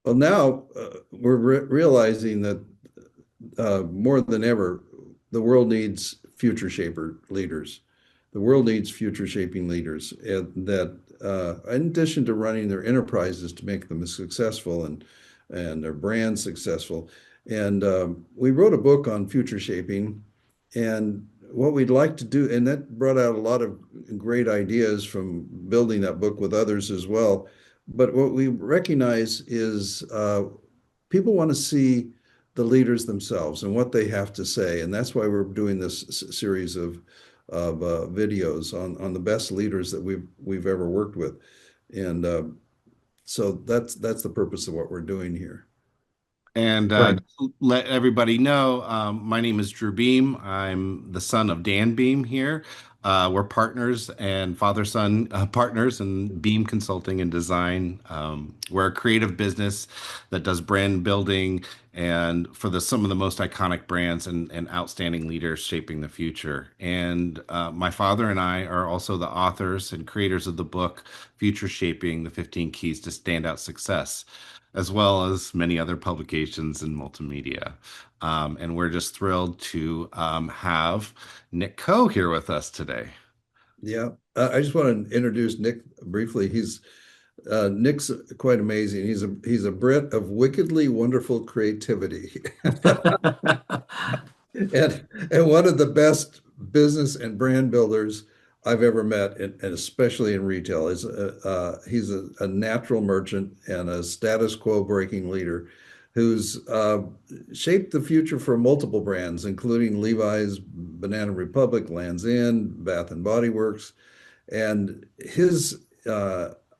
Well, now we're realizing that more than ever, the world needs future shaper leaders. The world needs future shaping leaders, and that in addition to running their enterprises to make them successful and their brands successful. And we wrote a book on future shaping, and what we'd like to do, and that brought out a lot of great ideas from building that book with others as well. But what we recognize is people want to see the leaders themselves and what they have to say, and that's why we're doing this series of videos on the best leaders that we've ever worked with, and so that's the purpose of what we're doing here. And Right. let everybody know, my name is Drew Beam. I'm the son of Dan Beam here. We're partners and father-son partners in Beam Consulting and Design. We're a creative business that does brand building and for some of the most iconic brands and outstanding leaders shaping the future. And my father and I are also the authors and creators of the book Future Shaping: The 15 Keys to Standout Success, as well as many other publications and multimedia. And we're just thrilled to have Nick Coe here with us today. Yeah, I just want to introduce Nick briefly. He's Nick's quite amazing. He's a Brit of wickedly wonderful creativity, and one of the best business and brand builders I've ever met, and especially in retail. He's a natural merchant and a status quo breaking leader who's shaped the future for multiple brands, including Levi's, Banana Republic, Lands' End, Bath and Body Works, and his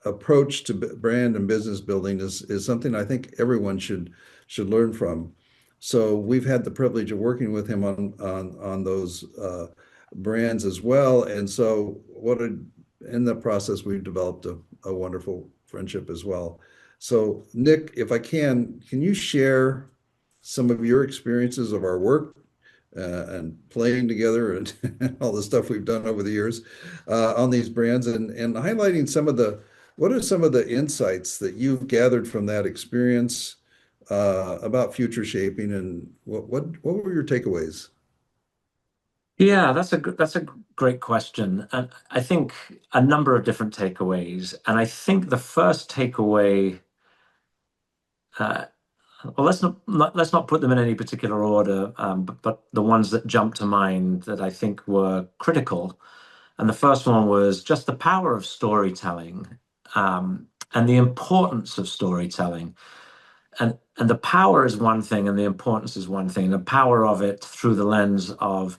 approach to brand and business building is something I think everyone should learn from. So we've had the privilege of working with him on those brands as well. And so in the process, we've developed a wonderful friendship as well. So Nick, if I can you share some of your experiences of our work and playing together and all the stuff we've done over the years on these brands and highlighting what are some of the insights that you've gathered from that experience about future shaping and what were your takeaways? Yeah, that's a great question. And I think a number of different takeaways. And I think the first takeaway, uh, well, let's not put them in any particular order, but the ones that jump to mind that I think were critical. And the first one was just the power of storytelling, and the importance of storytelling. And the power is one thing, and the importance is one thing. The power of it through the lens of,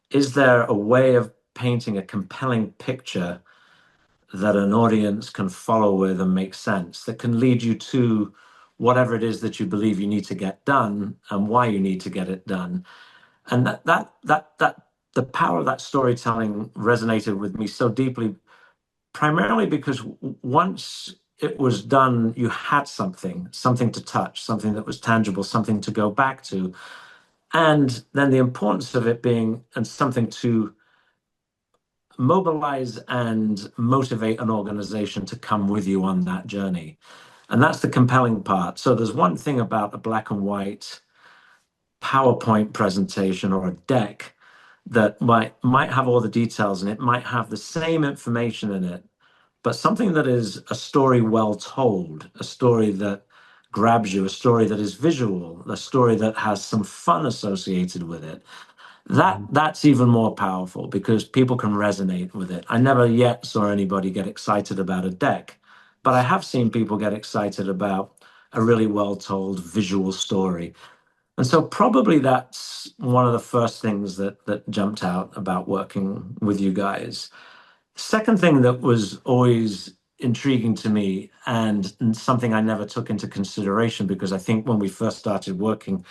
is there a way of painting a compelling picture that an audience can follow with and make sense, that can lead you to whatever it is that you believe you need to get done and why you need to get it done. And that the power of that storytelling resonated with me so deeply, primarily because once it was done, you had something to touch, something that was tangible, something to go back to. And then the importance of it being and something to mobilize and motivate an organization to come with you on that journey. And that's the compelling part. So there's one thing about a black and white PowerPoint presentation or a deck that might have all the details and it might have the same information in it, but something that is a story well told, a story that grabs you, a story that is visual, a story that has some fun associated with it. That's even more powerful because people can resonate with it. I never yet saw anybody get excited about a deck, but I have seen people get excited about a really well told visual story. And so probably that's one of the first things that jumped out about working with you guys. Second thing that was always intriguing to me and something I never took into consideration because I think when we first started working,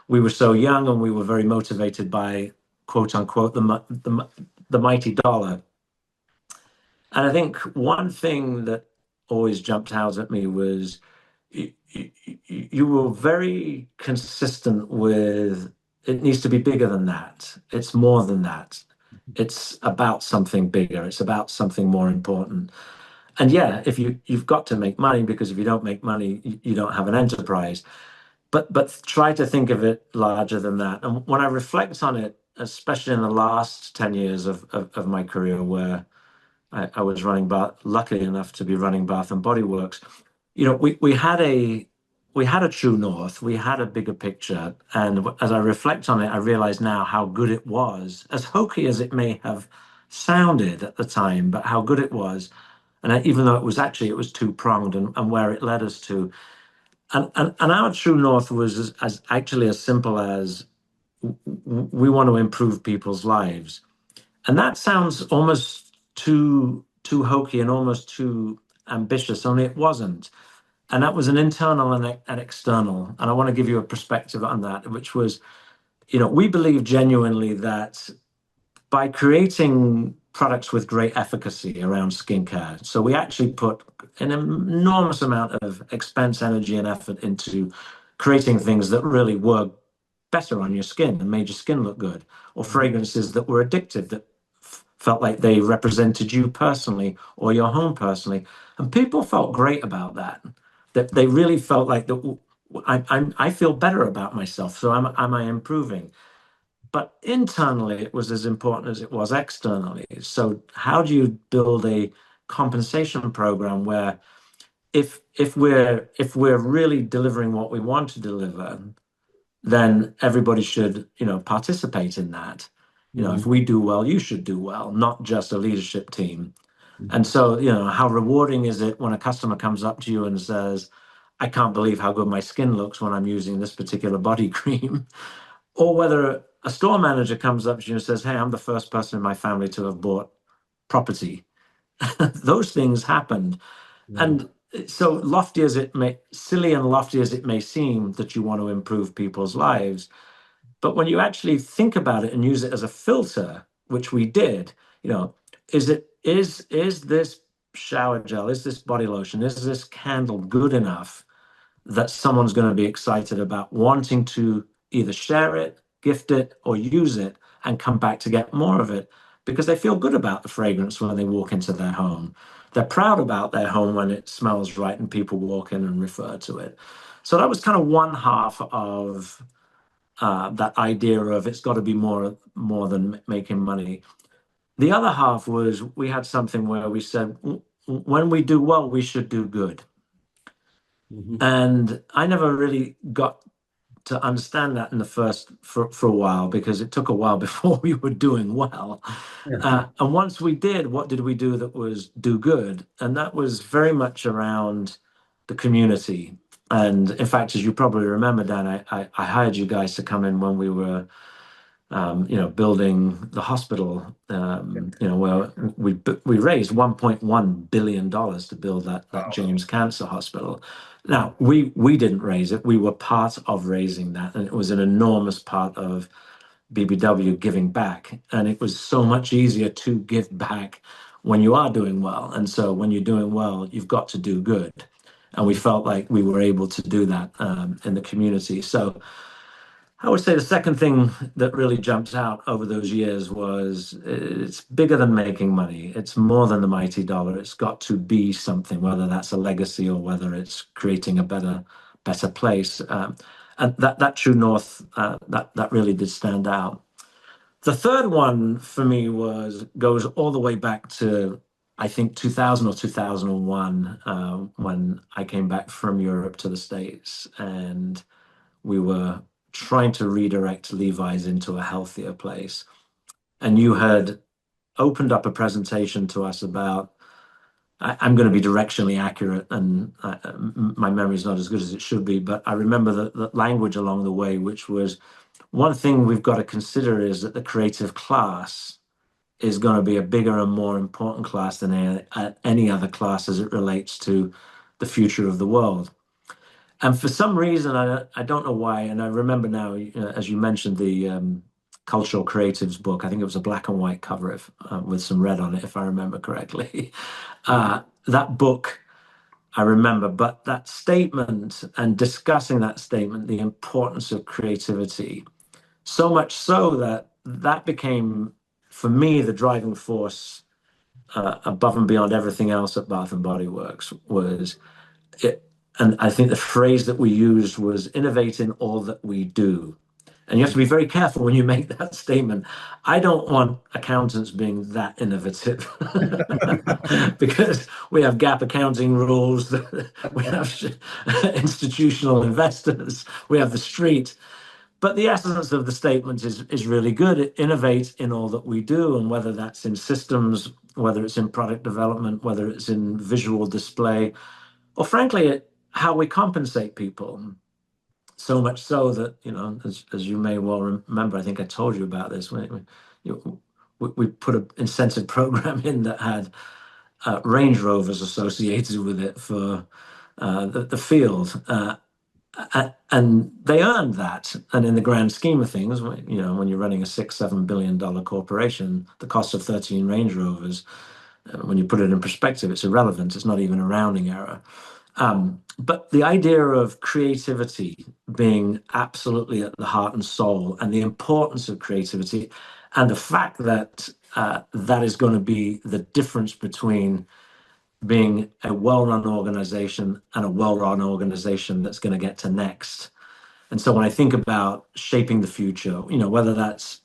we were so young and we were very motivated by quote unquote the mighty dollar. And I think one thing that always jumped out at me was you were very consistent with, it needs to be bigger than that. It's more than that. It's about something bigger. It's about something more important. And yeah, if you've got to make money, because if you don't make money, you don't have an enterprise. But try to think of it larger than that. And when I reflect on it, especially in the last 10 years of my career, where I was running lucky enough to be running Bath and Body Works, we had a true north, we had a bigger picture. And as I reflect on it, I realize now how good it was, as hokey as it may have sounded at the time, but how good it was. And even though it was two-pronged, and where it led us to. And our true north was as actually as simple as we want to improve people's lives. And that sounds almost too hokey and almost too ambitious, only it wasn't. And that was an internal and external. And I want to give you a perspective on that, which was, we believe genuinely that by creating products with great efficacy around skincare. So we actually put an enormous amount of expense, energy, and effort into creating things that really work better on your skin and made your skin look good, or fragrances that were addictive, that felt like they represented you personally or your home personally. And people felt great about that. That they really felt like that. I feel better about myself. So am I improving? But internally, it was as important as it was externally. So how do you build a compensation program where if we're really delivering what we want to deliver, then everybody should, participate in that. If we do well, you should do well, not just a leadership team. And so, how rewarding is it when a customer comes up to you and says, I can't believe how good my skin looks when I'm using this particular body cream? Or whether a store manager comes up to you and says, hey, I'm the first person in my family to have bought property. Those things happened. And so silly and lofty as it may seem that you want to improve people's lives, but when you actually think about it and use it as a filter, which we did, is this shower gel, is this body lotion, is this candle good enough that someone's going to be excited about wanting to either share it, gift it, or use it and come back to get more of it because they feel good about the fragrance when they walk into their home. They're proud about their home when it smells right and people walk in and refer to it. So that was kind of one half of that idea of it's got to be more than making money. The other half was we had something where we said, when we do well, we should do good. And I never really got to understand that in the first for a while, because it took a while before we were doing well. And once we did, what did we do that was do good? And that was very much around the community. And in fact, as you probably remember, Dan, I hired you guys to come in when we were building the hospital, where we raised $1.1 billion to build that James Cancer Hospital. Now, we didn't raise it. We were part of raising that, and it was an enormous part of BBW giving back. And it was so much easier to give back when you are doing well. And so when you're doing well, you've got to do good. And we felt like we were able to do that in the community. So I would say the second thing that really jumps out over those years was it's bigger than making money. It's more than the mighty dollar. It's got to be something, whether that's a legacy or whether it's creating a better place. And that true north, that really did stand out. The third one for me goes all the way back to, I think, 2000 or 2001, when I came back from Europe to the States, and we were trying to redirect Levi's into a healthier place. And you had opened up a presentation to us about, I'm going to be directionally accurate, and my memory is not as good as it should be, but I remember the language along the way, which was, one thing we've got to consider is that the creative class is going to be a bigger and more important class than any other class as it relates to the future of the world. And for some reason, I don't know why, and I remember now, as you mentioned, the Cultural Creatives book. I think it was a black and white cover with some red on it, if I remember correctly. That book, I remember, but that statement and discussing that statement, the importance of creativity, so much so that became, for me, the driving force above and beyond everything else at Bath and Body Works was it. And I think the phrase that we used was innovate in all that we do. And you have to be very careful when you make that statement. I don't want accountants being that innovative because we have gap accounting rules, we have institutional investors, we have the street. But the essence of the statement is really good. Innovate in all that we do, and whether that's in systems, whether it's in product development, whether it's in visual display, or frankly, how we compensate people. So much so that, as you may well remember, I think I told you about this. We put an incentive program in that had Range Rovers associated with it for the field. And they earned that. And in the grand scheme of things, when you're running a $6-7 billion corporation, the cost of 13 Range Rovers, when you put it in perspective, it's irrelevant. It's not even a rounding error. But the idea of creativity being absolutely at the heart and soul, and the importance of creativity, and the fact that that is going to be the difference between being a well-run organization and a well-run organization that's going to get to next. And so when I think about shaping the future, whether that's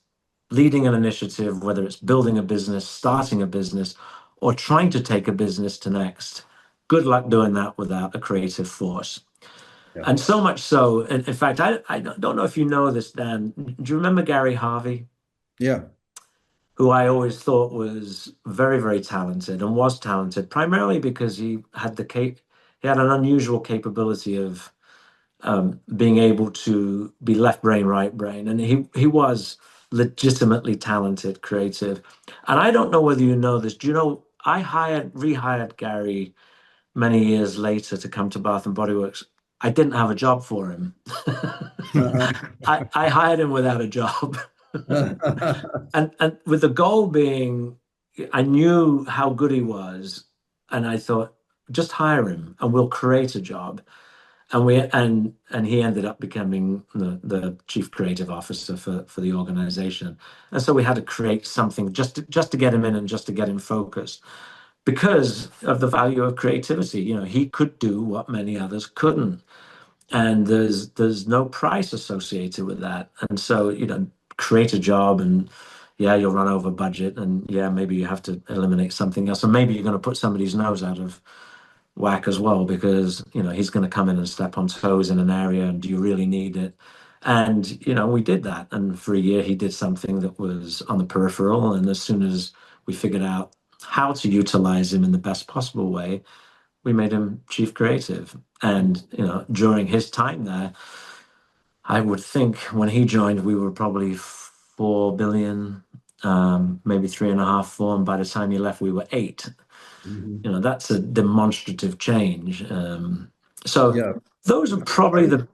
leading an initiative, whether it's building a business, starting a business, or trying to take a business to next, good luck doing that without a creative force. Yeah. And so much so, in fact, I don't know if you know this, Dan. Do you remember Gary Harvey? Yeah. Who I always thought was very, very talented, and was talented primarily because he had he had an unusual capability of being able to be left brain, right brain, and he was legitimately talented, creative. And I don't know whether you know this. Do you know I rehired Gary many years later to come to Bath and Body Works. I didn't have a job for him. I hired him without a job. And with the goal being, I knew how good he was, and I thought, just hire him and we'll create a job. And he ended up becoming the chief creative officer for the organization. And so we had to create something just to get him in and just to get him focused because of the value of creativity. He could do what many others couldn't, and there's no price associated with that. And so create a job, and yeah, you'll run over budget, and yeah, maybe you have to eliminate something else, and maybe you're going to put somebody's nose out of whack as well, because he's going to come in and step on toes in an area, and do you really need it? And we did that, and for a year he did something that was on the peripheral, and as soon as we figured out how to utilize him in the best possible way, we made him chief creative. And during his time there, I would think when he joined we were probably 4 billion, maybe 3.5, 4, and by the time he left we were 8. That's a demonstrative change. So Yeah. those are probably the.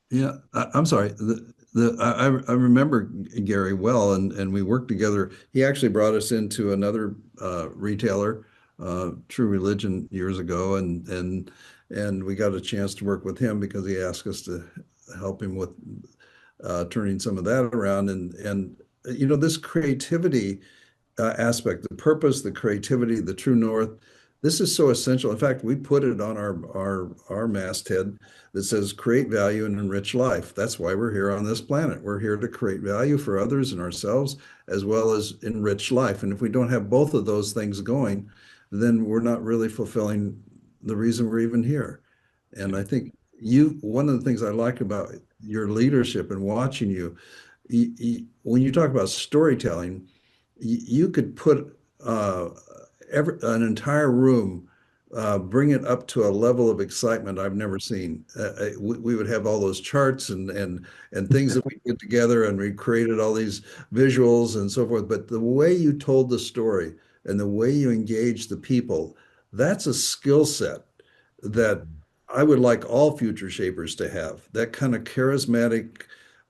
Yeah, I'm sorry. I remember Gary well, and we worked together. He actually brought us into another retailer, True Religion, years ago, and we got a chance to work with him because he asked us to help him with turning some of that around. And this creativity aspect, the purpose, the creativity, the true north. This is so essential. In fact, we put it on our masthead that says create value and enrich life. That's why we're here on this planet. We're here to create value for others and ourselves, as well as enrich life. And if we don't have both of those things going, then we're not really fulfilling the reason we're even here. And I think one of the things I like about your leadership and watching when you talk about storytelling, you could put an entire room, bring it up to a level of excitement I've never seen. We would have all those charts and things that we put together, and we created all these visuals and so forth. But the way you told the story and the way you engaged the people, that's a skill set that I would like all future shapers to have. That kind of charismatic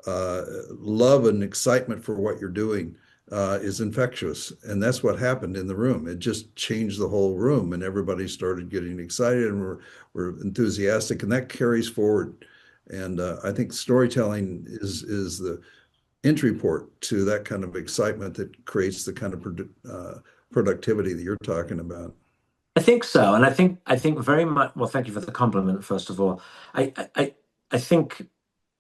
love and excitement for what you're doing is infectious. And that's what happened in the room. It just changed the whole room, and everybody started getting excited and were enthusiastic, and that carries forward. And I think storytelling is the entry port to that kind of excitement that creates the kind of productivity that you're talking about. I think so, and I think very much. Well, thank you for the compliment, first of all. I think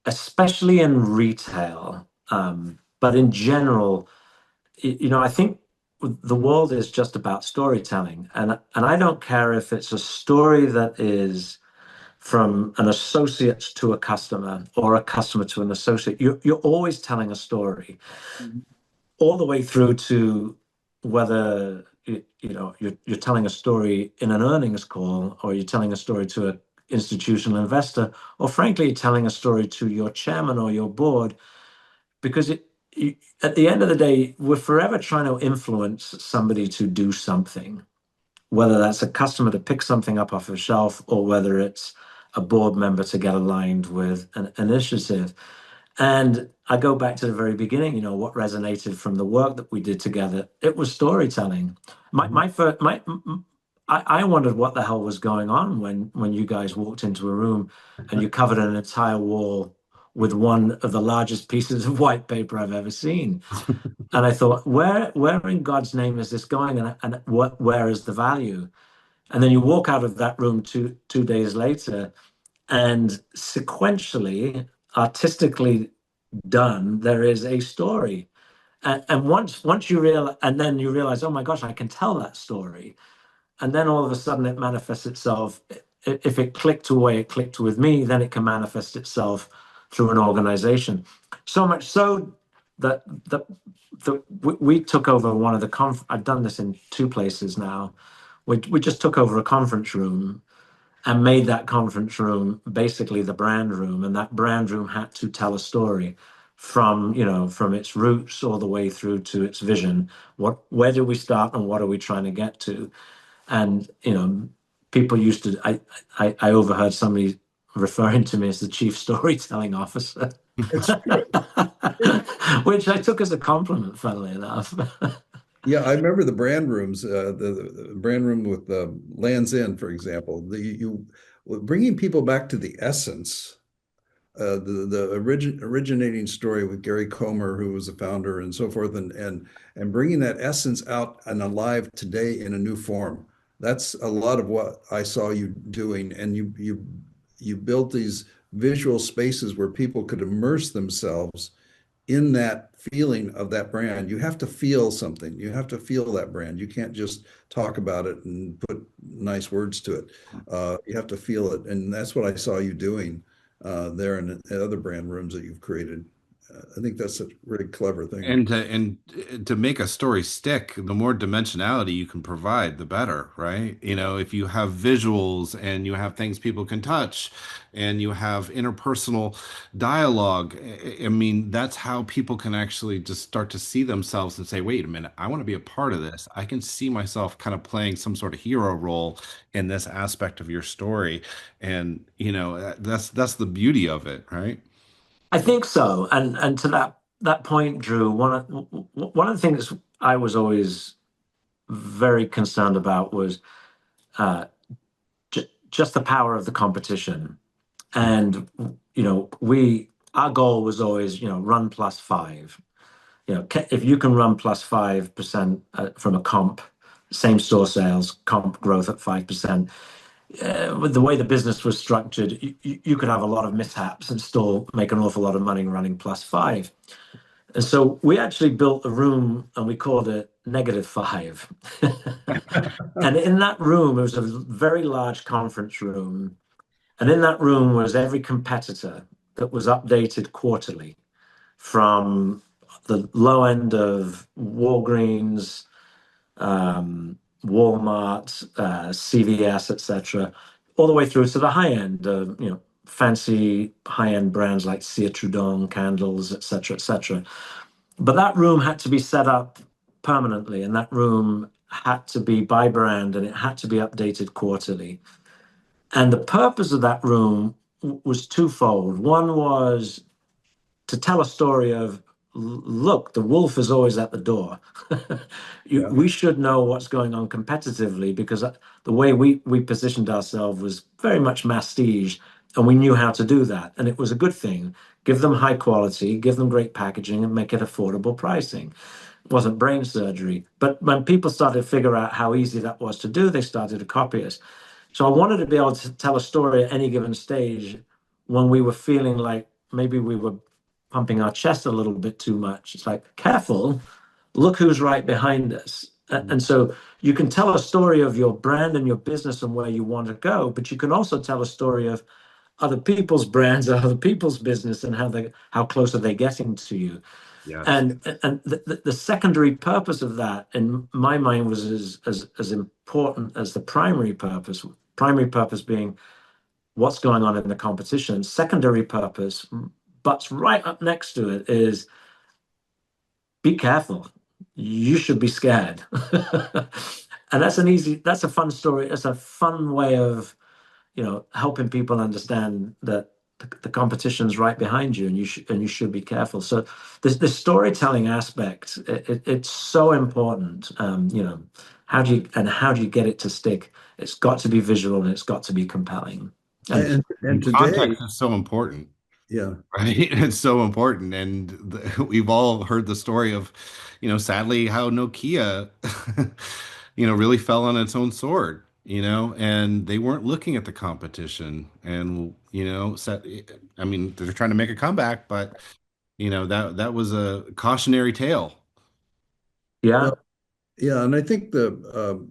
especially in retail, but in general, I think the world is just about storytelling, and I don't care if it's a story that is from an associate to a customer or a customer to an associate. You're always telling a story, all the way through to whether you're telling a story in an earnings call, or you're telling a story to an institutional investor, or frankly, you're telling a story to your chairman or your board, because at the end of the day, we're forever trying to influence somebody to do something, whether that's a customer to pick something up off a shelf, or whether it's a board member to get aligned with an initiative. And I go back to the very beginning, what resonated from the work that we did together. It was storytelling. My first, I wondered what the hell was going on when you guys walked into a room and you covered an entire wall with one of the largest pieces of white paper I've ever seen. And I thought, where in God's name is this going, and where is the value? And then you walk out of that room two days later, and sequentially, artistically done, there is a story. And once you realize, and then you realize, oh my gosh, I can tell that story. And then all of a sudden it manifests itself. If it clicked the way it clicked with me, then it can manifest itself through an organization. So much so that we took over one of the I've done this in two places now. We just took over a conference room and made that conference room basically the brand room, and that brand room had to tell a story from its roots all the way through to its vision. Where do we start, and what are we trying to get to? And people used to. I overheard somebody referring to me as the chief storytelling officer, It's true. which I took as a compliment, funnily enough. Yeah, I remember the brand rooms, the brand room with the Lands End, for example. Bringing people back to the essence, the originating story with Gary Comer, who was the founder, and so forth, and bringing that essence out and alive today in a new form. That's a lot of what I saw you doing, and you built these visual spaces where people could immerse themselves in that feeling of that brand. You have to feel something. You have to feel that brand. You can't just talk about it and put nice words to it. You have to feel it. And that's what I saw you doing there in other brand rooms that you've created. I think that's a really clever thing. And to make a story stick, the more dimensionality you can provide, the better, right? If you have visuals and you have things people can touch and you have interpersonal dialogue, I mean, that's how people can actually just start to see themselves and say, wait a minute, I want to be a part of this. I can see myself kind of playing some sort of hero role in this aspect of your story. And, that's the beauty of it, right? I think so, and to that point, Drew, one of the things I was always very concerned about was uh, just the power of the competition, and our goal was always run plus five. If you can run plus 5% from a comp, same store sales comp growth at 5%. With the way the business was structured, you could have a lot of mishaps and still make an awful lot of money running plus five. And so we actually built a room and we called it -5. And in that room, it was a very large conference room. And in that room was every competitor that was updated quarterly, from the low end of Walgreens, Walmart, CVS, etc., all the way through to the high end of fancy high end brands like Cire Trudon candles, etc., etc. But that room had to be set up permanently, and that room had to be by brand, and it had to be updated quarterly. And the purpose of that room was twofold. One was to tell a story of, look, the wolf is always at the door. Yeah. We should know what's going on competitively, because the way we positioned ourselves was very much masstige, and we knew how to do that. And it was a good thing. Give them high quality, give them great packaging, and make it affordable pricing. wasn't brain surgery. But when people started to figure out how easy that was to do, they started to copy us. So I wanted to be able to tell a story at any given stage when we were feeling like maybe we were pumping our chest a little bit too much. It's like, careful, look who's right behind us. And so you can tell a story of your brand and your business and where you want to go, but you can also tell a story of other people's brands, other people's business, and how close are they getting to you. Yes. And the secondary purpose of that, in my mind, was as important as the primary purpose. Primary purpose being what's going on in the competition. Secondary purpose, but right up next to it, is be careful. You should be scared. And that's a fun story. It's a fun way of, helping people understand that the competition's right behind you, and you should be careful. So the storytelling aspect, it's so important. How do you get it to stick? It's got to be visual and it's got to be compelling. And And today, context is so important, yeah. right? It's so important. And we've all heard the story of, sadly, how Nokia, really fell on its own sword, and they weren't looking at the competition. And, I mean, they're trying to make a comeback, but, that was a cautionary tale. Yeah. Well, yeah, and I think the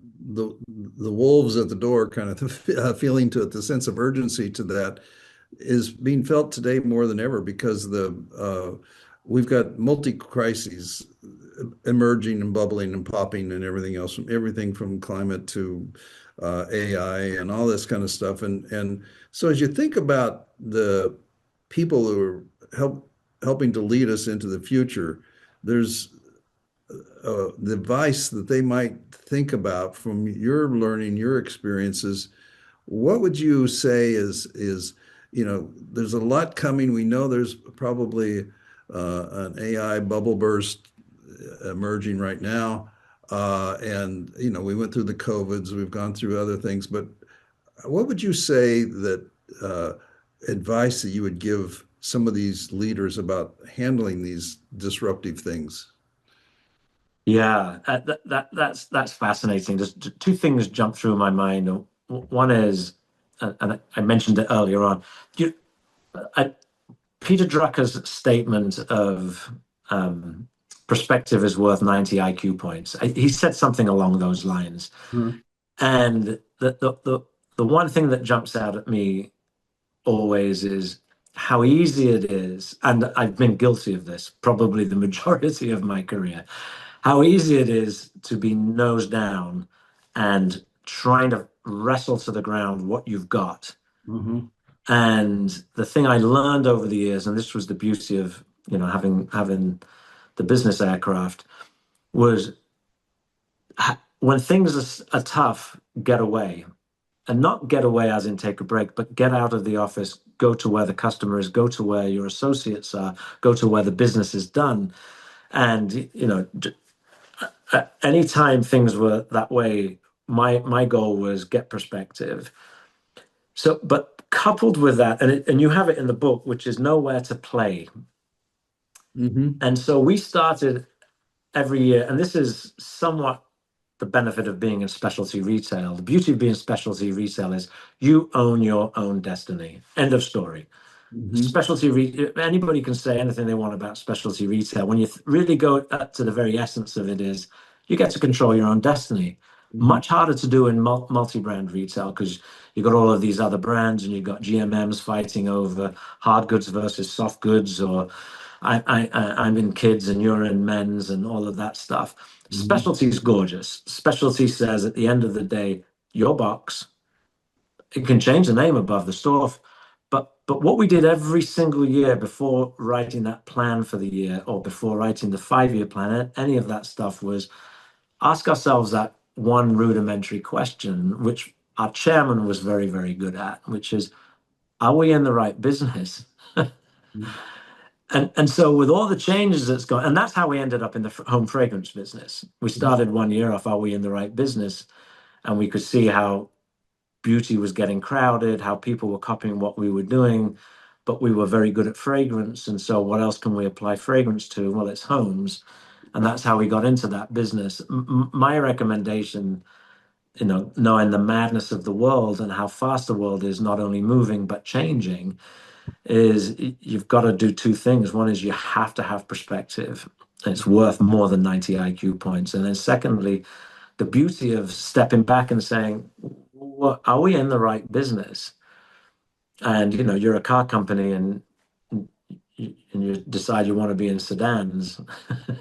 wolves at the door kind of the feeling to it, the sense of urgency to that is being felt today more than ever because we've got multi crises emerging and bubbling and popping and everything else, everything from climate to AI and all this kind of stuff. And so as you think about the people who are helping to lead us into the future, there's the advice that they might think about from your learning, your experiences. What would you say is there's a lot coming. We know there's probably an AI bubble burst emerging right now. And we went through the COVIDs, we've gone through other things, but what would you say that uh, advice that you would give some of these leaders about handling these disruptive things? Yeah, that's fascinating. Just two things jump through my mind. One is, and I mentioned it earlier on, you, I, Peter Drucker's statement of perspective is worth 90 IQ points. He said something along those lines. Mhm. And the one thing that jumps out at me always is how easy it is, and I've been guilty of this probably the majority of my career, how easy it is to be nose down and trying to wrestle to the ground what you've got. Mhm. And the thing I learned over the years, and this was the beauty of having the business aircraft, was when things are tough, get away. And not get away as in take a break, but get out of the office, go to where the customer is, go to where your associates are, go to where the business is done. And anytime things were that way, my goal was get perspective. So, but coupled with that, and you have it in the book, which is nowhere to play. Mhm. And so we started every year, and this is somewhat the benefit of being in specialty retail. The beauty of being specialty retail is you own your own destiny. End of story. Mhm. Anybody can say anything they want about specialty retail. When you really go up to the very essence of it, is you get to control your own destiny. Mhm. Much harder to do in multi-brand retail because you've got all of these other brands and you've got GMMs fighting over hard goods versus soft goods, or I'm in kids and you're in men's and all of that stuff. Mhm. Specialty is gorgeous. Specialty says at the end of the day, your box, it can change the name above the store. But what we did every single year before writing that plan for the year or before writing the 5-year plan, any of that stuff, was ask ourselves that one rudimentary question, which our chairman was very, very good at, which is, are we in the right business? And so with all the changes that's gone, and that's how we ended up in the home fragrance business. We started one year off, are we in the right business? And we could see how beauty was getting crowded, how people were copying what we were doing, but we were very good at fragrance. And so what else can we apply fragrance to? Well, it's homes. And that's how we got into that business. My recommendation, knowing the madness of the world and how fast the world is not only moving but changing, is you've got to do two things. One is you have to have perspective. It's worth more than 90 IQ points. And then secondly, the beauty of stepping back and saying, well, are we in the right business? And you're a car company, and you decide you want to be in sedans.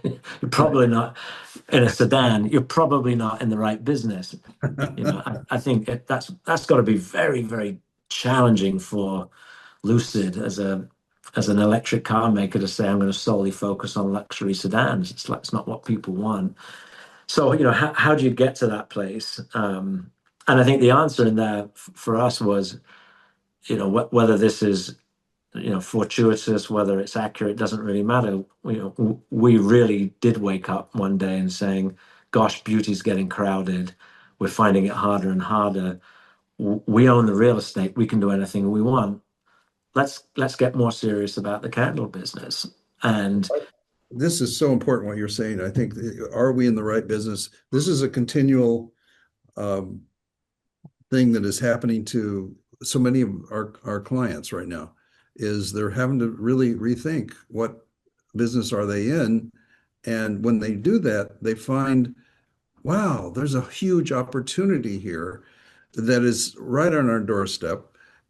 You're probably not in a sedan. You're probably not in the right business. I think that's got to be very, very challenging for Lucid as an electric car maker to say, I'm going to solely focus on luxury sedans. It's not what people want. So how do you get to that place? And I think the answer in there for us was, whether this is fortuitous, whether it's accurate, doesn't really matter. We really did wake up one day and saying, gosh, beauty's getting crowded. We're finding it harder and harder. We own the real estate. We can do anything we want. Let's get more serious about the candle business. And This is so important what you're saying. I think, are we in the right business? This is a continual um, thing that is happening to so many of our clients right now, is they're having to really rethink what business are they in. And when they do that, they find, wow, there's a huge opportunity here that is right on our doorstep.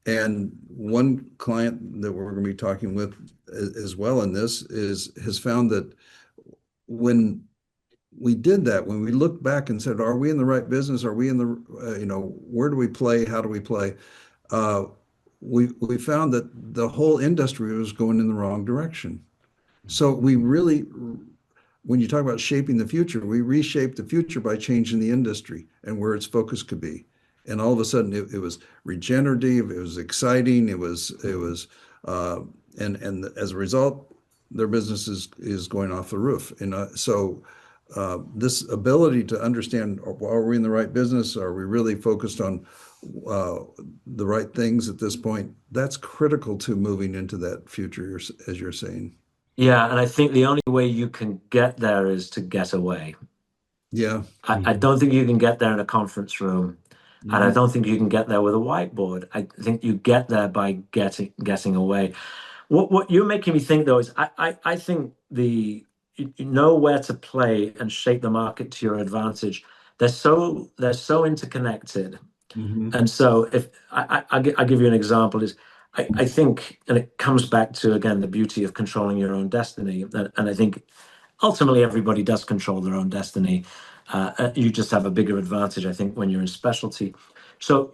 And one client that we're going to be talking with as well in this has found that when we did that, when we looked back and said, are we in the right business? Are we in the, where do we play? How do we play? Uh, we found that the whole industry was going in the wrong direction. So we really, when you talk about shaping the future, we reshaped the future by changing the industry and where its focus could be. And all of a sudden, it was regenerative, it was exciting, and as a result, their business is going off the roof. And so this ability to understand, are we in the right business? Are we really focused on the right things at this point? That's critical to moving into that future, as you're saying. yeah, and I think the only way you can get there is to get away. Yeah. I don't think you can get there in a conference room, and I Mhm. don't think you can get there with a whiteboard. I think you get there by getting away. What you're making me think though is I think you know where to play and shape the market to your advantage. They're so interconnected. Mhm. And so if I'll give you an example is I think, and it comes back to again the beauty of controlling your own destiny. And I think ultimately everybody does control their own destiny. You just have a bigger advantage, I think, when you're in specialty. So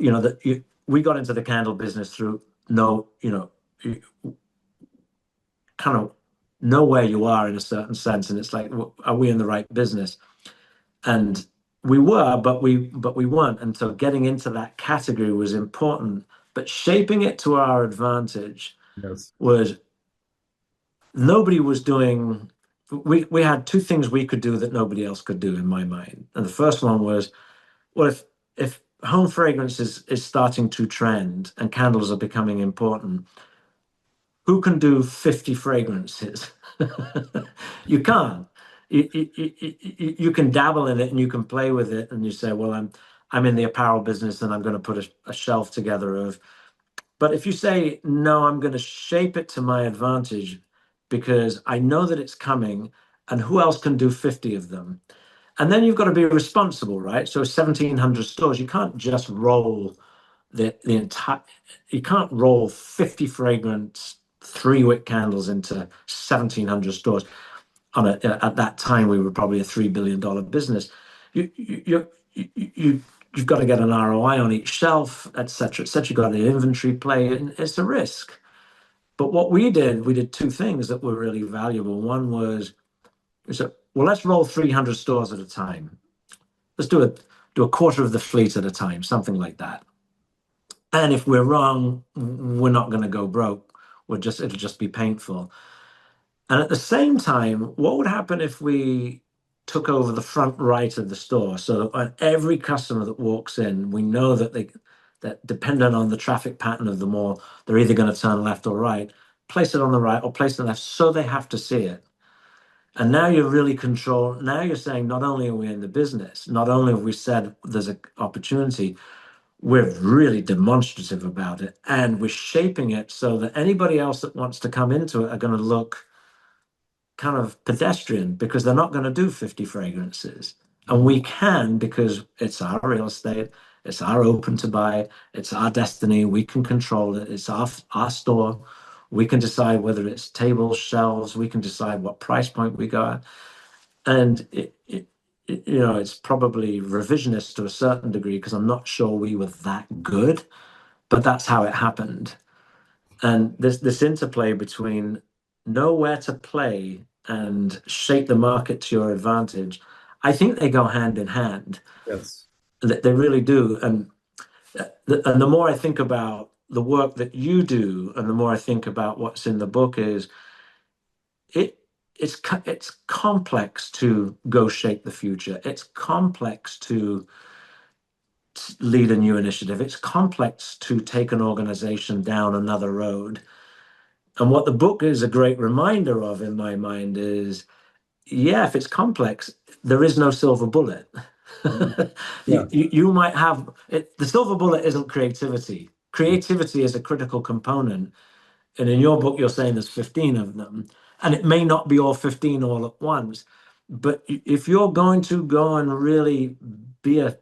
we got into the candle business through no, you kind of know where you are in a certain sense, and it's like, are we in the right business? And we were, but we weren't. And so getting into that category was important, but shaping it to our advantage Yes. was nobody was doing. We had two things we could do that nobody else could do in my mind. And the first one was, well, if home fragrance is starting to trend and candles are becoming important, who can do 50 fragrances? You can't. You can dabble in it and you can play with it, and you say, well, I'm in the apparel business and I'm going to put a shelf together of. But if you say, no, I'm going to shape it to my advantage because I know that it's coming, and who else can do 50 of them? And then you've got to be responsible, right? So 1,700 stores, you can't just roll the entire, you can't roll 50 fragrance 3-wick candles into 1,700 stores. At that time, we were probably a $3 billion business. You've got to get an ROI on each shelf, et cetera, et cetera. You've got an inventory play, and it's a risk. But what we did two things that were really valuable. One was, we said, well, let's roll 300 stores at a time. Let's do a quarter of the fleet at a time, something like that. And if we're wrong, we're not going to go broke. It'll just be painful. And at the same time, what would happen if we took over the front right of the store so that on every customer that walks in, we know that depending on the traffic pattern of the mall, they're either going to turn left or right, place it on the right or place it on the left so they have to see it. And now you're really control. Now you're saying not only are we in the business, not only have we said there's an opportunity, we're really demonstrative about it, and we're shaping it so that anybody else that wants to come into it are going to look kind of pedestrian because they're not going to do 50 fragrances. And we can because it's our real estate, it's our open to buy, it's our destiny. We can control it. It's our store. We can decide whether it's tables, shelves. We can decide what price point we go at. And it's probably revisionist to a certain degree because I'm not sure we were that good, but that's how it happened. And this interplay between know where to play and shape the market to your advantage, I think they go hand in hand. Yes. They really do. And the more I think about the work that you do, and the more I think about what's in the book, is it it's complex to go shape the future. It's complex to lead a new initiative. It's complex to take an organization down another road. And what the book is a great reminder of, in my mind, is yeah, if it's complex, there is no silver bullet. Yeah. You might have it. The silver bullet isn't creativity. Creativity is a critical component. And in your book, you're saying there's 15 of them. And it may not be all 15 all at once. But if you're going to go and really be a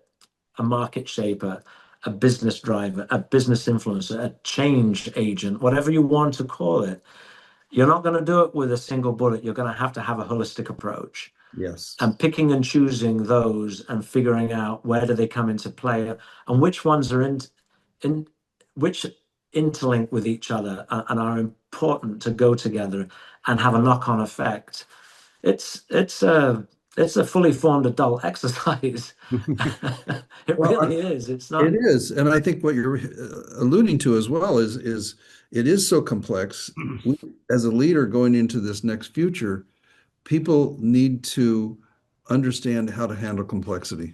market shaper, a business driver, a business influencer, a change agent, whatever you want to call it, you're not going to do it with a single bullet. You're going to have a holistic approach. Yes. And picking and choosing those and figuring out where do they come into play and which ones are in which interlink with each other and are important to go together and have a knock-on effect. It's a fully formed adult exercise. It Well, really is. It's it not. is, and I think what you're alluding to as well is it is so complex. We, as a leader going into this next future, people need to understand how to handle complexity.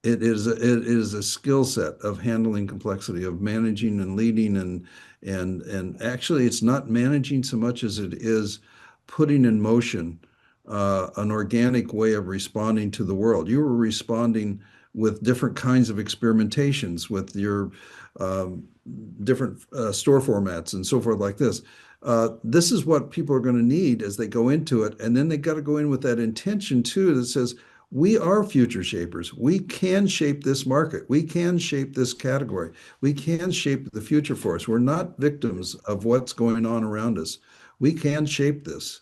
It is a skill set of handling complexity, of managing and leading, and actually it's not managing so much as it is putting in motion an organic way of responding to the world. You were responding with different kinds of experimentations with your um, different store formats and so forth like this. This is what people are going to need as they go into it, and then they got to go in with that intention too that says we are future shapers. We can shape this market. We can shape this category. We can shape the future for us. We're not victims of what's going on around us. We can shape this.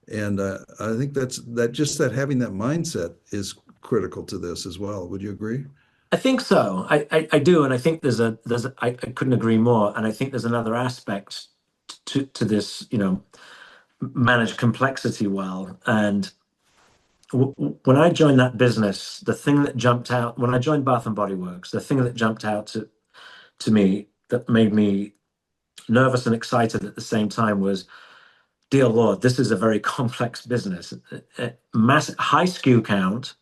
And I think that having that mindset is critical to this as well. Would you agree? I think so. I do, and I think I couldn't agree more. And I think there's another aspect to this, manage complexity well. And when I joined that business, the thing that jumped out when I joined Bath and Body Works, the thing that jumped out to me that made me nervous and excited at the same time was, dear Lord, this is a very complex business. Mass high SKU count,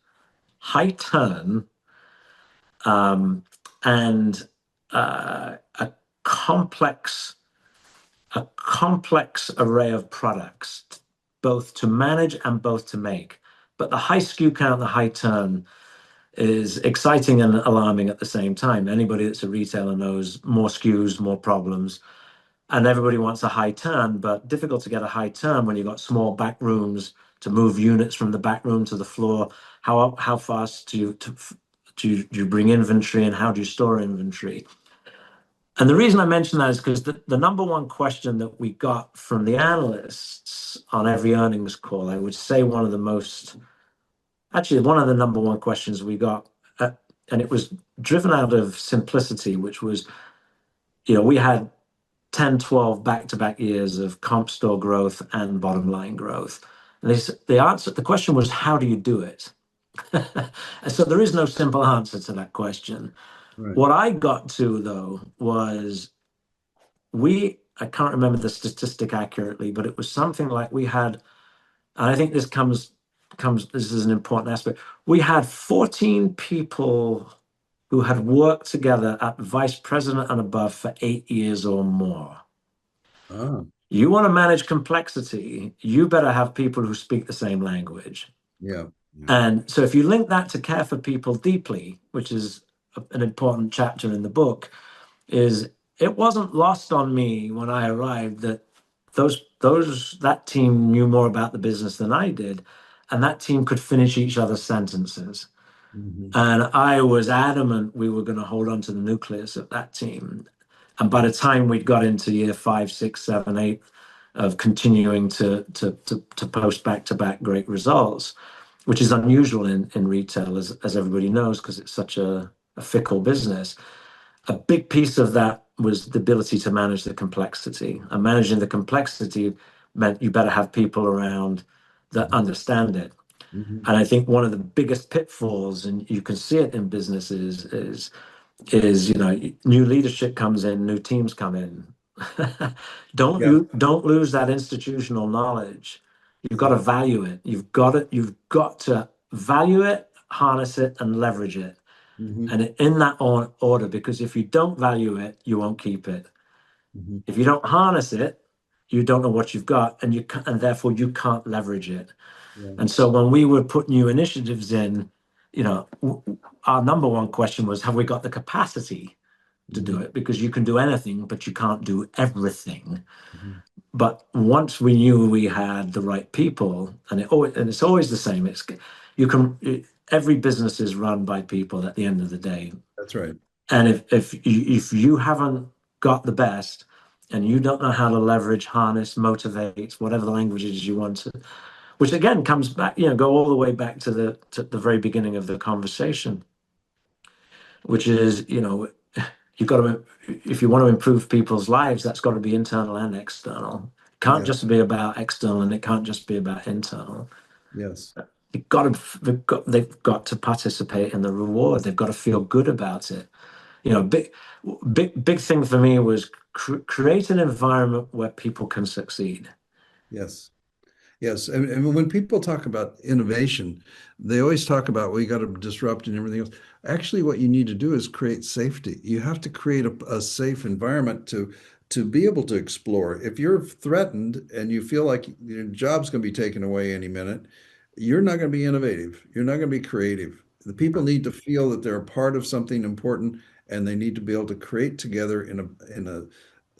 high turn, and a complex a complex array of products, both to manage and both to make. But the high SKU count, the high turn, is exciting and alarming at the same time. Anybody that's a retailer knows more SKUs, more problems, and everybody wants a high turn, but difficult to get a high turn when you've got small back rooms to move units from the back room to the floor. How fast do you bring inventory, and how do you store inventory? And the reason I mention that is because the number one question that we got from the analysts on every earnings call, I would say one of the number one questions we got, and it was driven out of simplicity, which was, we had 10, 12 back-to-back years of comp store growth and bottom line growth. And the question was, how do you do it? And so there is no simple answer to that question. Right. What I got to, though, was I can't remember the statistic accurately, but it was something like we had, and I think this is an important aspect. We had 14 people who had worked together at vice president and above for 8 years or more. Ah, You want to manage complexity, you better have people who speak the same language. Yeah. Yeah. And so if you link that to care for people deeply, which is an important chapter in the book, is it wasn't lost on me when I arrived that that team knew more about the business than I did, and that team could finish each other's sentences. Mhm. And I was adamant we were going to hold on to the nucleus of that team. And by the time we'd got into year 5, 6, 7, 8 of continuing to post back to back great results, which is unusual in retail, as everybody knows, because it's such a fickle business. A big piece of that was the ability to manage the complexity. And managing the complexity meant you better have people around that Mhm. understand it. Mhm. And I think one of the biggest pitfalls, and you can see it in businesses, is new leadership comes in, new teams come in. Yeah. Don't lose that institutional knowledge. You've got to Yeah. value it. You've got to value it, harness it, and leverage it. Mhm. And in that order, because if you don't value it, you won't keep it. Mhm. If you don't harness it, you don't know what you've got, and therefore you can't leverage it. Yeah. And so when we would put new initiatives in, our number one question was, have we got the capacity to do Mhm. it? Because you can do anything, but you can't do everything. Mhm. But once we knew we had the right people, and it's always the same. You can every business is run by people at the end of the day. That's right. And if you haven't got the best, and you don't know how to leverage, harness, motivate, whatever the languages you want to, which again comes back, go all the way back to the very beginning of the conversation, which is, you've got to, if you want to improve people's lives, that's got to be internal and external. It can't Yeah. just be about external, and it can't just be about internal. Yes. They've got to participate in the reward. They've got to feel good about it. Big thing for me was create an environment where people can succeed. Yes. Yes, and when people talk about innovation, they always talk about we got to disrupt and everything else. Actually, what you need to do is create safety. You have to create a safe environment to be able to explore. If you're threatened and you feel like your job's going to be taken away any minute, you're not going to be innovative. You're not going to be creative. The people need to feel that they're a part of something important, and they need to be able to create together in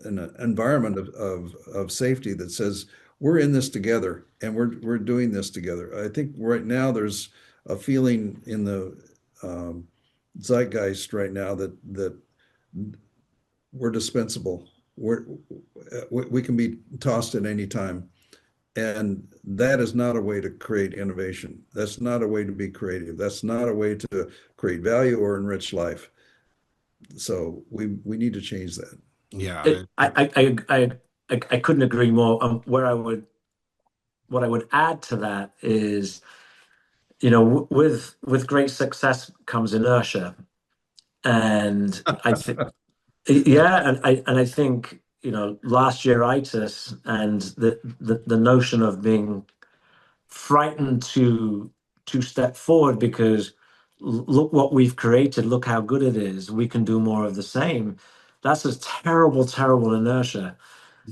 an environment of safety that says we're in this together and we're doing this together. I think right now there's a feeling in the um, zeitgeist right now that we're dispensable. We can be tossed at any time, and that is not a way to create innovation. That's not a way to be creative. That's not a way to create value or enrich life. So we need to change that. Yeah. I couldn't agree more. What I would add to that is, with great success comes inertia, and I think, yeah, and I think, last year itis and the notion of being frightened to step forward because look what we've created, look how good it is, we can do more of the same. That's a terrible, terrible inertia.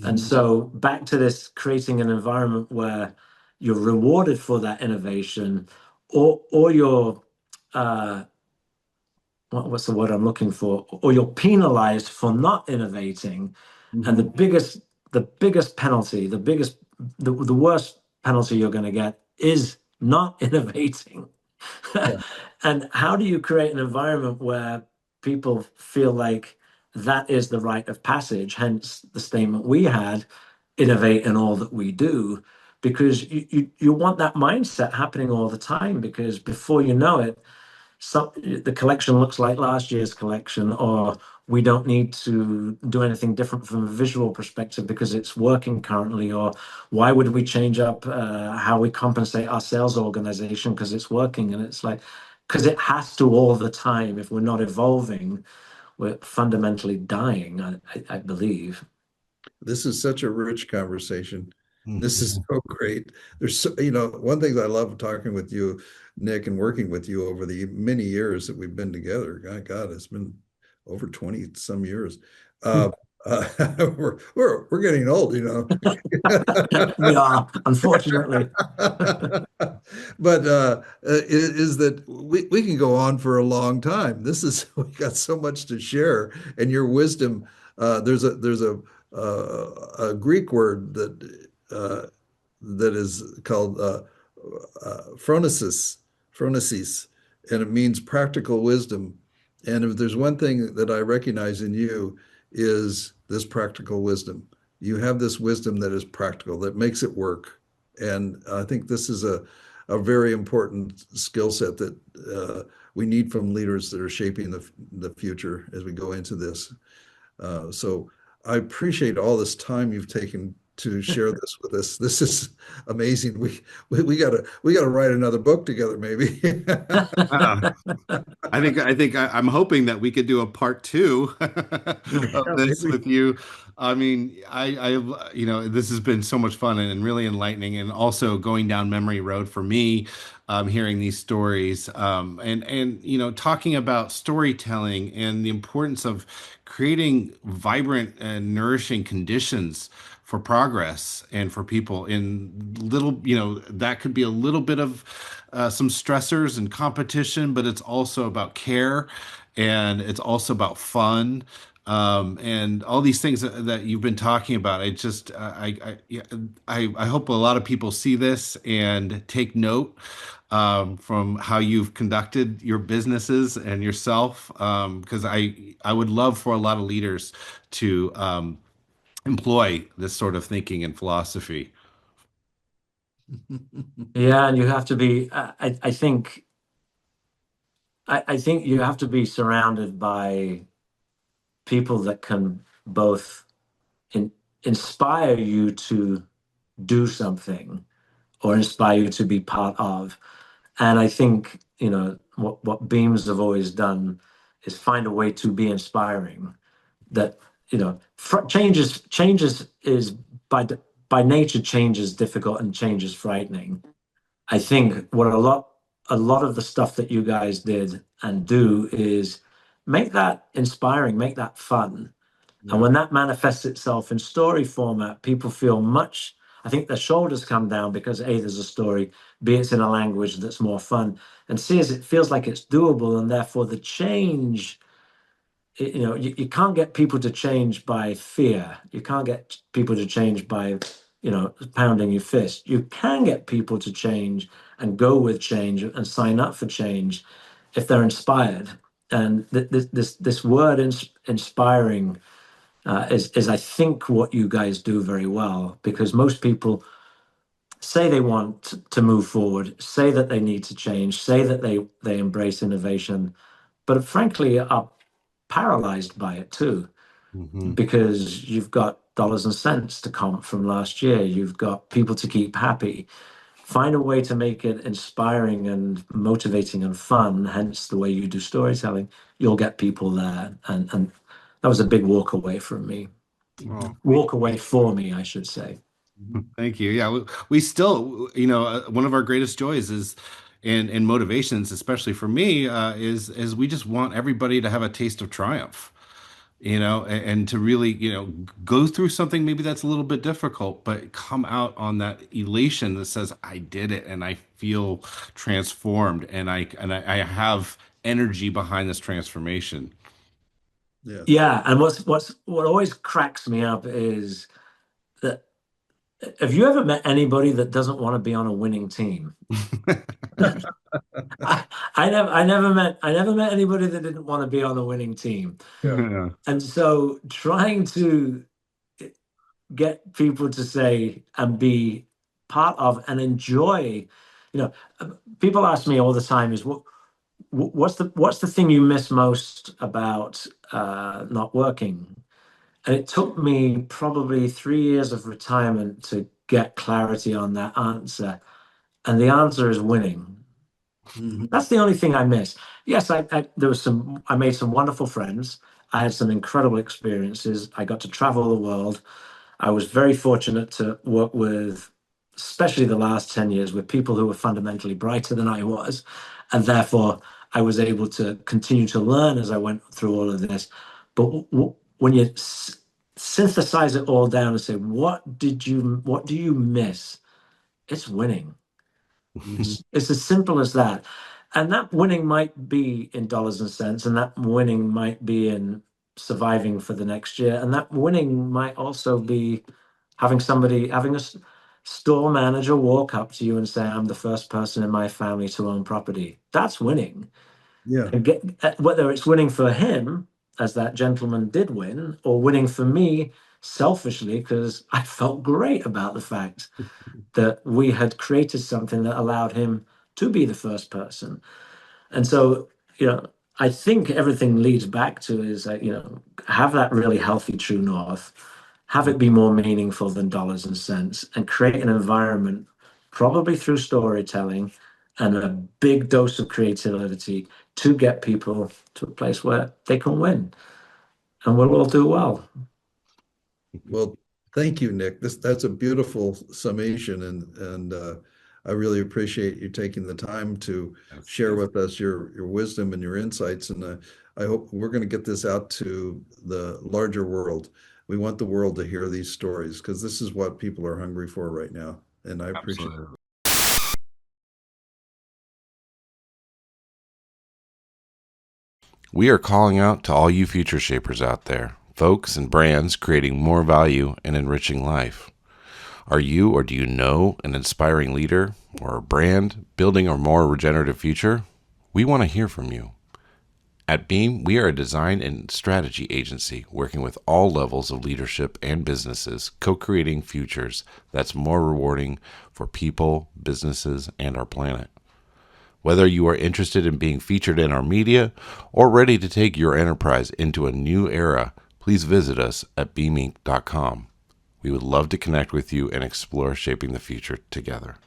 And Mhm. so back to this creating an environment where you're rewarded for that innovation, or you're uh, what's the word I'm looking for, or you're penalized for not innovating. And the Mhm. biggest penalty, the worst penalty you're going to get is not innovating. Yeah. And how do you create an environment where people feel like that is the rite of passage? Hence the statement we had, innovate in all that we do, because you want that mindset happening all the time, because before you know it, the collection looks like last year's collection, or we don't need to do anything different from a visual perspective because it's working currently, or why would we change up how we compensate our sales organization because it's working? And it's like, because it has to all the time. If we're not evolving, we're fundamentally dying, I believe. This is such a rich conversation. This is Mhm. so great. There's so, one thing I love talking with you, Nick, and working with you over the many years that we've been together. God, it's been over 20 some years. Uh, We're getting old, you know. We are, unfortunately. But is that we can go on for a long time. This is we got so much to share, and your wisdom. There's a Greek word that is called phronesis, phronesis, and it means practical wisdom. And if there's one thing that I recognize in you is this practical wisdom. You have this wisdom that is practical, that makes it work. And I think this is a very important skill set that we need from leaders that are shaping the future as we go into this. So I appreciate all this time you've taken to share this with us. This is amazing. We gotta write another book together, maybe. Uh, I'm hoping that we could do a part two of Yeah, this maybe. with you. I mean, this has been so much fun and really enlightening, and also going down memory road for me, hearing these stories, and talking about storytelling and the importance of creating vibrant and nourishing conditions for progress and for people in little, that could be a little bit of some stressors and competition, but it's also about care and it's also about fun. And all these things that you've been talking about, yeah, I hope a lot of people see this and take note from how you've conducted your businesses and yourself, because I would love for a lot of leaders to employ this sort of thinking and philosophy. Yeah, and you have to be. I think you have to be surrounded by people that can both in, inspire you to do something or inspire you to be part of. And I think, what Beams have always done is find a way to be inspiring. That, changes is by nature, change is difficult and change is frightening. I think what a lot of the stuff that you guys did and do is make that inspiring, make that fun. And Yeah. when that manifests itself in story format, people feel much, I think their shoulders come down because A, there's a story, B, it's in a language that's more fun, and C, is it feels like it's doable, and therefore the change, you can't get people to change by fear. You can't get people to change by, pounding your fist. You can get people to change and go with change and sign up for change if they're inspired. And this word inspiring is I think what you guys do very well, because most people say they want to move forward, say that they need to change, say that they embrace innovation, but frankly are paralyzed by it too, Hmm. because you've got dollars and cents to comp from last year, you've got people to keep happy. Find a way to make it inspiring and motivating and fun, hence the way you do storytelling. You'll get people there. And that was a big walk away from me. Well, Walk away for me, I should say. thank you. Yeah, we still, one of our greatest joys is, and motivations, especially for me, is we just want everybody to have a taste of triumph, and to really, go through something maybe that's a little bit difficult, but come out on that elation that says, I did it and I feel transformed and I have energy behind this transformation. Yes. Yeah, and what always cracks me up is that, have you ever met anybody that doesn't want to be on a winning team? I never met anybody that didn't want to be on a winning team. Yeah. Yeah. And so trying to get people to say and be part of and enjoy, you know, people ask me all the time is what's the thing you miss most about not working? And it took me probably 3 years of retirement to get clarity on that answer. And the answer is winning. Mhm. That's the only thing I miss. Yes, I made some wonderful friends. I had some incredible experiences. I got to travel the world. I was very fortunate to work with, especially the last 10 years, with people who were fundamentally brighter than I was. And therefore, I was able to continue to learn as I went through all of this. But when you synthesize it all down and say, what do you miss? It's winning. It's as simple as that. And that winning might be in dollars and cents, and that winning might be in surviving for the next year. And that winning might also be having a store manager walk up to you and say, I'm the first person in my family to own property. That's winning. Yeah. And whether it's winning for him, as that gentleman did win, or winning for me selfishly, because I felt great about the fact that we had created something that allowed him to be the first person. And so, I think everything leads back to is that, have that really healthy true north, have it be more meaningful than dollars and cents, and create an environment, probably through storytelling and a big dose of creativity, to get people to a place where they can win, and we'll all do well. Well, thank you, Nick. That's a beautiful summation, and I really appreciate you taking the time to share with us your wisdom and your insights. And I hope we're going to get this out to the larger world. We want the world to hear these stories because this is what people are hungry for right now. And I appreciate it. Absolutely. We are calling out to all you future shapers out there, folks and brands creating more value and enriching life. Are you or do you know an inspiring leader or a brand building a more regenerative future? We want to hear from you. At Beam, we are a design and strategy agency working with all levels of leadership and businesses, co-creating futures that's more rewarding for people, businesses, and our planet. Whether you are interested in being featured in our media or ready to take your enterprise into a new era, please visit us at beaminc.com. We would love to connect with you and explore shaping the future together.